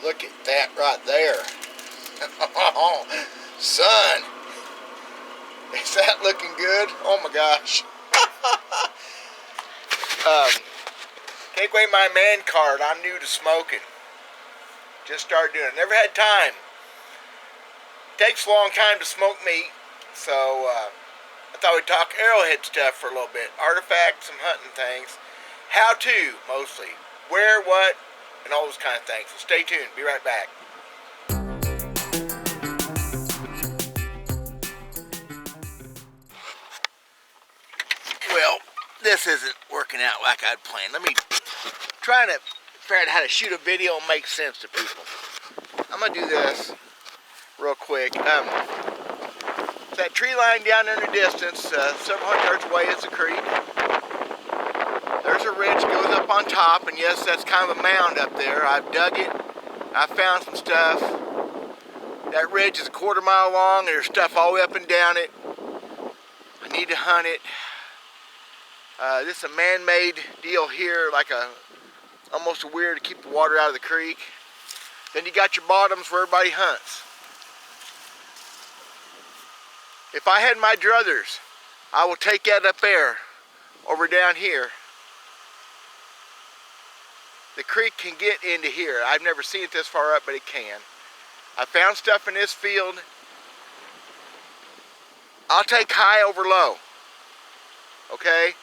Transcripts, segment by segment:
Look at that right there. Oh, son. Is that looking good? Oh my gosh. Take away my man card. I'm new to smoking. Just started doing it. Never had time. Takes a long time to smoke meat. So I thought we'd talk Arrowhead stuff for a little bit. Artifacts, some hunting things. How to, mostly. Where, what, and all those kind of things. So stay tuned. Be right back. Well, this isn't working out like I'd planned. Let me try to figure out how to shoot a video and make sense to people. I'm going to do this real quick. That tree line down there in the distance, several hundred yards away is a creek. There's a ridge that goes up on top, and yes, that's kind of a mound up there. I've dug it. I found some stuff. That ridge is a quarter-mile long, and there's stuff all the way up and down it. I need to hunt it. This is a man-made deal here, like almost a weir to keep the water out of the creek. Then you got your bottoms where everybody hunts. If I had my druthers, I will take that up there, over down here. The creek can get into here. I've never seen it this far up, but it can. I found stuff in this field. I'll take high over low. Okay?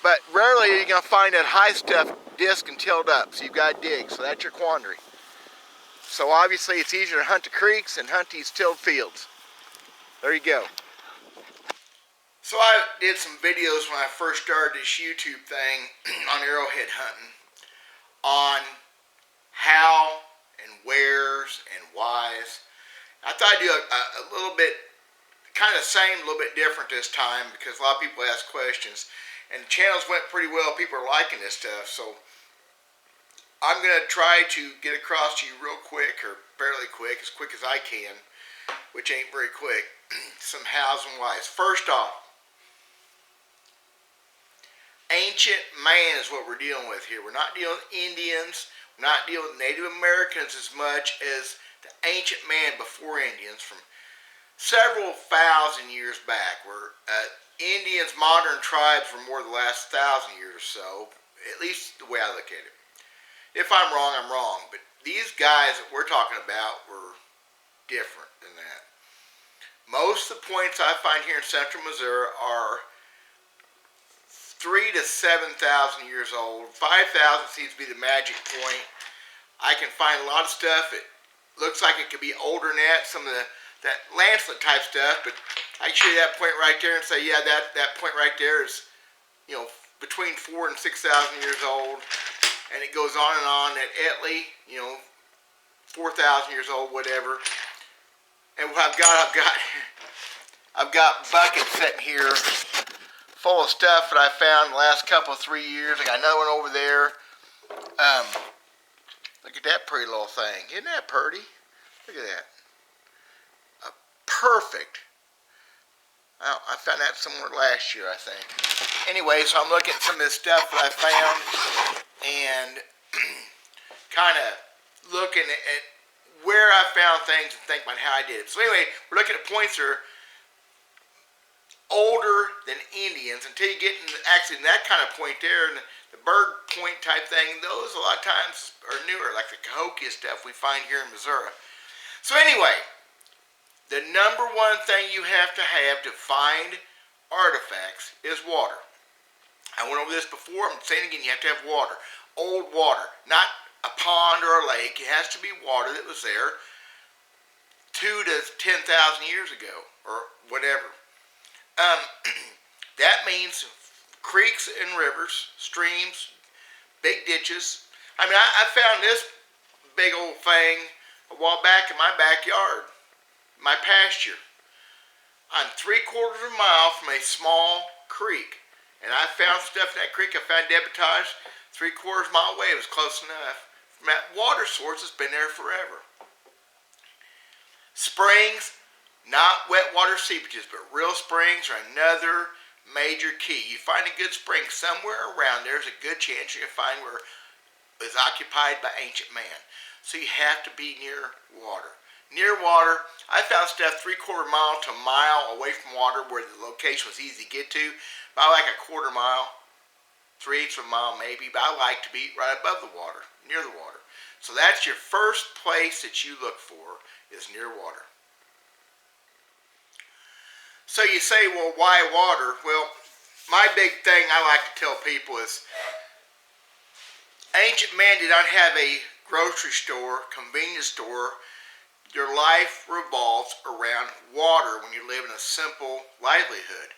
But rarely are you going to find that high stuff disc and tilled up. So you've got to dig. So that's your quandary. So obviously it's easier to hunt the creeks and hunt these tilled fields. There you go. So I did some videos when I first started this YouTube thing on arrowhead hunting on how and wheres and whys. I thought I'd do a little bit, kind of same, a little bit different this time because a lot of people ask questions. And the channels went pretty well. People are liking this stuff. So I'm going to try to get across to you real quick, or fairly quick as I can, which ain't very quick, some hows and whys. First off, ancient man is what we're dealing with here. We're not dealing with Indians. We're not dealing with Native Americans as much as the ancient man before Indians from several thousand years back, where Indians, modern tribes, were more the last 1,000 years or so, at least the way I look at it. If I'm wrong, I'm wrong, but these guys that we're talking about were different than that. Most of the points I find here in central Missouri are 3,000 to 7,000 years old. 5,000 seems to be the magic point. I can find a lot of stuff. It looks like it could be older than that, some of that lancelet type stuff, but I can show you that point right there and say, yeah, that point right there is, between 4,000 and 6,000 years old, and it goes on and on. At Etley, 4,000 years old, whatever. And what I've got buckets sitting here full of stuff that I found the last couple, 3 years. I got another one over there. Look at that pretty little thing. Isn't that pretty? Look at that. Perfect. I found that somewhere last year, I think. Anyway, so I'm looking at some of this stuff that I found and kind of looking at where I found things and think about how I did it. So anyway, we're looking at points that are older than Indians until you get into actually that kind of point there, and the bird point type thing. Those a lot of times are newer, like the Cahokia stuff we find here in Missouri. So anyway, the number one thing you have to find artifacts is water. I went over this before. I'm saying again, you have to have water. Old water. Not a pond or a lake. It has to be water that was there 2,000 to 10,000 years ago or whatever. That means creeks and rivers, streams, big ditches. I mean, I found this big old thing a while back in my backyard. My pasture. I'm 3/4 of a mile from a small creek, and I found stuff in that creek. I found debitage 3/4 mile away. It was close enough. From that water source, it's been there forever. Springs, not wet water seepages, but real springs are another major key. You find a good spring somewhere around, there's a good chance you're going to find where is occupied by ancient man. So you have to be near water. Near water, I found stuff 3/4 mile to a mile away from water where the location was easy to get to. About like a 1/4 mile, 3/8 of a mile maybe, but I like to be right above the water, near the water. So that's your first place that you look for, is near water. So you say, well, why water? Well, my big thing I like to tell people is ancient man did not have a grocery store, convenience store. Your life revolves around water when you live in a simple livelihood.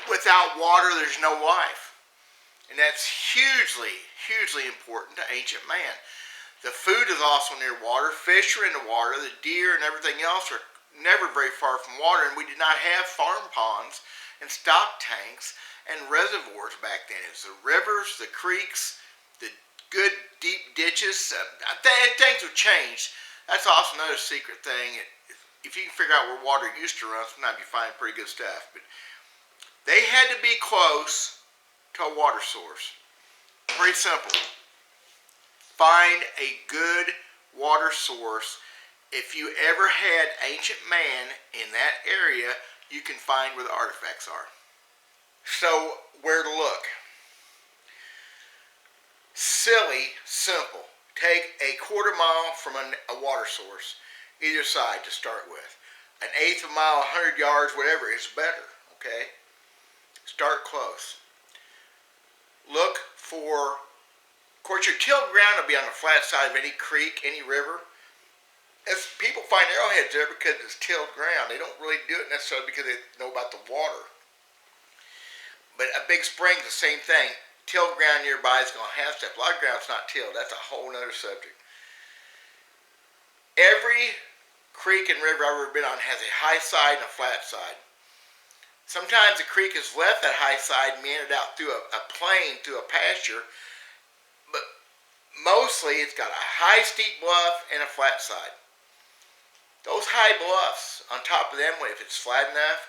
Without water, there's no life. And that's hugely, hugely important to ancient man. The food is also near water. Fish are in the water. The deer and everything else are never very far from water. And we did not have farm ponds and stock tanks and reservoirs back then. It's the rivers, the creeks, the good deep ditches. Things have changed. That's also another secret thing. If you can figure out where water used to run, sometimes you find pretty good stuff. But they had to be close to a water source. Pretty simple. Find a good water source. If you ever had ancient man in that area, you can find where the artifacts are. So, where to look? Simple. Take a 1/4 mile from a water source, either side to start with. 1/8 of a mile, 100 yards, whatever is better, okay? Start close. Look for, of course, your tilled ground will be on the flat side of any creek, any river. As people find arrowheads there because it's tilled ground. They don't really do it necessarily because they know about the water. But a big spring's the same thing. Tilled ground nearby is going to have stuff. A lot of ground's not tilled. That's a whole other subject. Every creek and river I've ever been on has a high side and a flat side. Sometimes the creek has left that high side and meandered out through a plain, through a pasture. But mostly it's got a high steep bluff and a flat side. Those high bluffs, on top of them, if it's flat enough,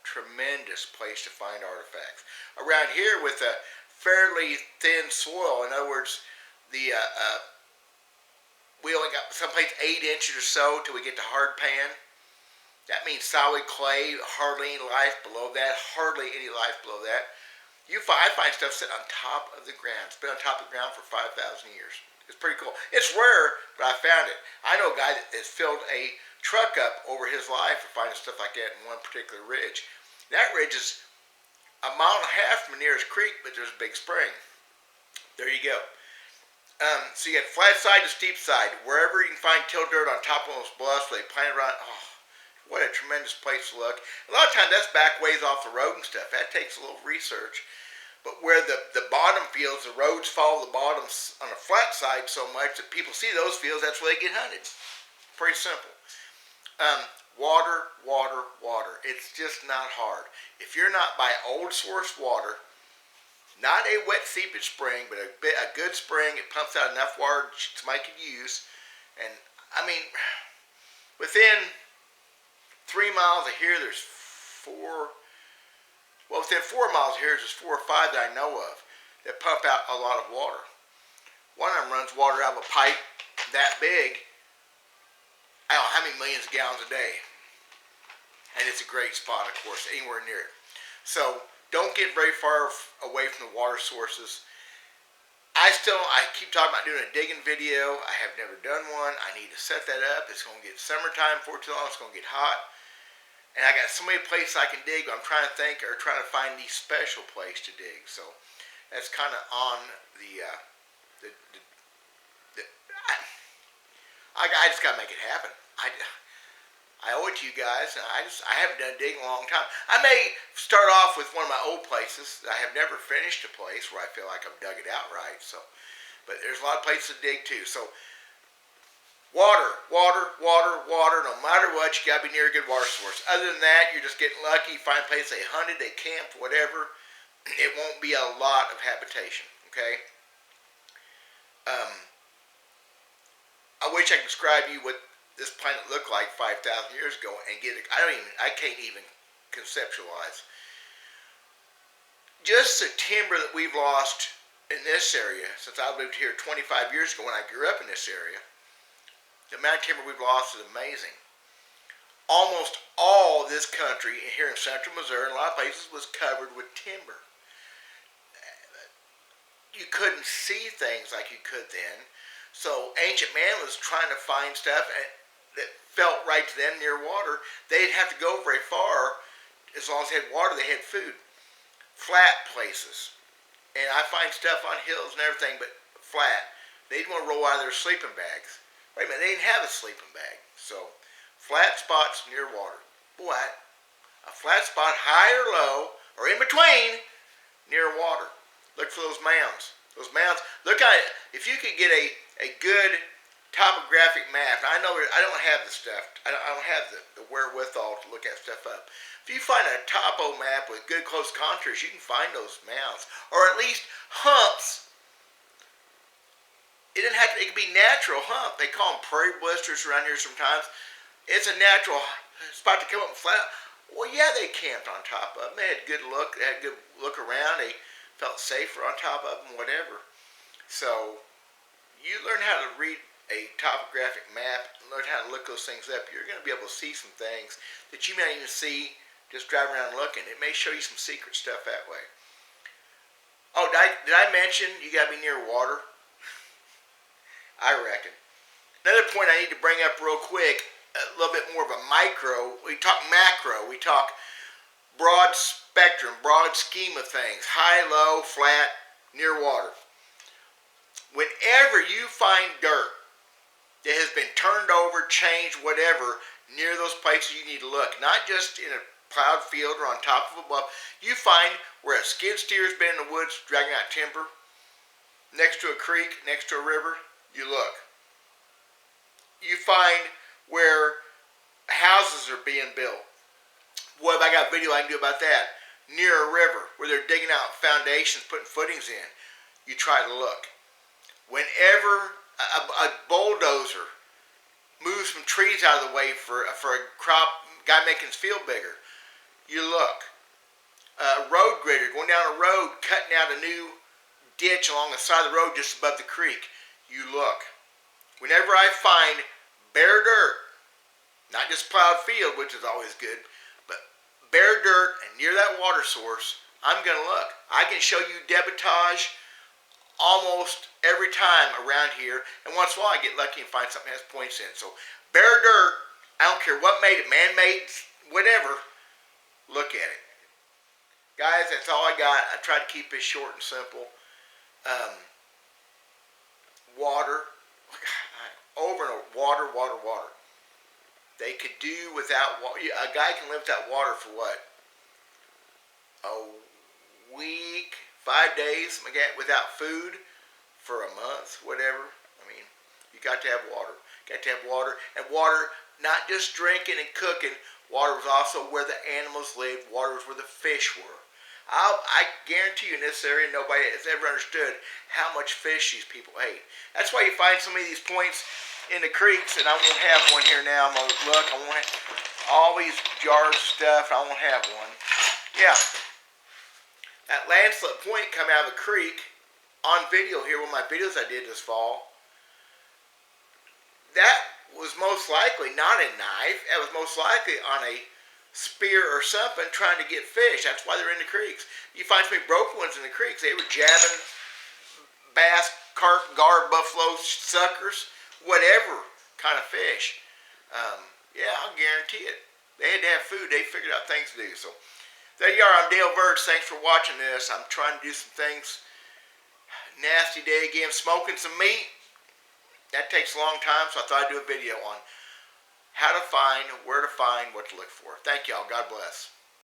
tremendous place to find artifacts. Around here with a fairly thin soil, in other words, we only got someplace 8 inches or so till we get to hard pan. That means solid clay, hardly any life below that, hardly any life below that. I find stuff sitting on top of the ground. It's been on top of the ground for 5,000 years. It's pretty cool. It's rare, but I found it. I know a guy that has filled a truck up over his life for finding stuff like that in one particular ridge. That ridge is 1.5 miles from the nearest creek, but there's a big spring. There you go. So you got flat side to steep side. Wherever you can find tilled dirt on top of those bluffs where they plant around, oh, what a tremendous place to look. A lot of times that's back ways off the road and stuff. That takes a little research. But where the bottom fields, the roads follow the bottoms on the flat side so much that people see those fields, that's where they get hunted. Pretty simple. Water. It's just not hard. If you're not by old source water, not a wet seepage spring, but a good spring, it pumps out enough water somebody could use. And, I mean, within 3 miles of here, there's 4... Well, within 4 miles of here, there's 4 or 5 that I know of that pump out a lot of water. One of them runs water out of a pipe that big, I don't know how many millions of gallons a day. And it's a great spot, of course, anywhere near it. So, don't get very far away from the water sources. I keep talking about doing a digging video. I have never done one. I need to set that up. It's going to get summertime before too long. It's going to get hot. And I got so many places I can dig, but I'm trying to find the special place to dig. So that's kind of on I just got to make it happen. I owe it to you guys. I haven't done digging in a long time. I may start off with one of my old places. I have never finished a place where I feel like I've dug it out right. So, but there's a lot of places to dig too. So water. No matter what, you got to be near a good water source. Other than that, you're just getting lucky. You find a place they hunted, they camped, whatever. It won't be a lot of habitation. Okay. I wish I could describe you what this planet looked like 5,000 years ago and get it. I can't even conceptualize. just the timber that we've lost in this area since I lived here 25 years ago when I grew up in this area, the amount of timber we've lost is amazing. Almost all of this country here in central Missouri and a lot of places was covered with timber. You couldn't see things like you could then. So ancient man was trying to find stuff that felt right to them near water. They didn't have to go very far. As long as they had water, they had food. Flat places. And I find stuff on hills and everything, but flat. They didn't want to roll out of their sleeping bags. Wait a minute, they didn't have a sleeping bag. So flat spots near water. Boy, a flat spot high or low, or in between, near water. Look for those mounds. Those mounds, look at it. If you could get a good topographic map, I know I don't have the stuff, I don't have the wherewithal to look at stuff up. If you find a topo map with good close contours, you can find those mounds, or at least humps. It didn't have to, it could be natural hump. They call them prairie blisters around here sometimes. It's a natural spot to come up and flat. Well, yeah, they camped on top of them. They had good look. They had good look around. They felt safer on top of them, whatever. So you learn how to read a topographic map and learn how to look those things up. You're going to be able to see some things that you may not even see just driving around looking. It may show you some secret stuff that way. Oh, did I mention you got to be near water? I reckon. Another point I need to bring up real quick, a little bit more of a micro. We talk macro. We talk broad spectrum, broad scheme of things. High, low, flat, near water. Whenever you find dirt that has been turned over, changed, whatever, near those places you need to look. Not just in a plowed field or on top of a bluff. You find where a skid steer's been in the woods dragging out timber, next to a creek, next to a river, you look. You find where houses are being built. What have I got a video I can do about that? Near a river where they're digging out foundations, putting footings in. You try to look. Whenever a bulldozer moves some trees out of the way for a crop, guy making his field bigger, you look. A road grader going down a road, cutting out a new ditch along the side of the road just above the creek, you look. Whenever I find bare dirt, not just plowed field, which is always good, but bare dirt and near that water source, I'm going to look. I can show you debitage almost every time around here, and once in a while I get lucky and find something that has points in. So bare dirt, I don't care what made it, man-made, whatever, look at it. Guys, that's all I got. I try to keep it short and simple. Water, over and over, water, water, water. They could do without water. A guy can live without water for what? A week, 5 days, without food for a month, whatever. I mean, you got to have water. Got to have water. And water, not just drinking and cooking. Water was also where the animals lived. Water was where the fish were. I guarantee you in this area, nobody has ever understood how much fish these people ate. That's why you find so many of these points in the creeks, and I won't have one here now. I'm going to look. I won't have all these jars of stuff. I won't have one. Yeah. That landslip point coming out of the creek on video here, one of my videos I did this fall, that was most likely not a knife. It was most likely on a spear or something trying to get fish. That's why they're in the creeks. You find so many broken ones in the creeks. They were jabbing bass, carp, gar, buffalo, suckers, whatever kind of fish. Yeah, I'll guarantee it. They had to have food. They figured out things to do. So there you are. I'm Dale Verge. Thanks for watching this. I'm trying to do some things. Nasty day again. Smoking some meat. That takes a long time, so I thought I'd do a video on how to find, where to find, what to look for. Thank y'all. God bless.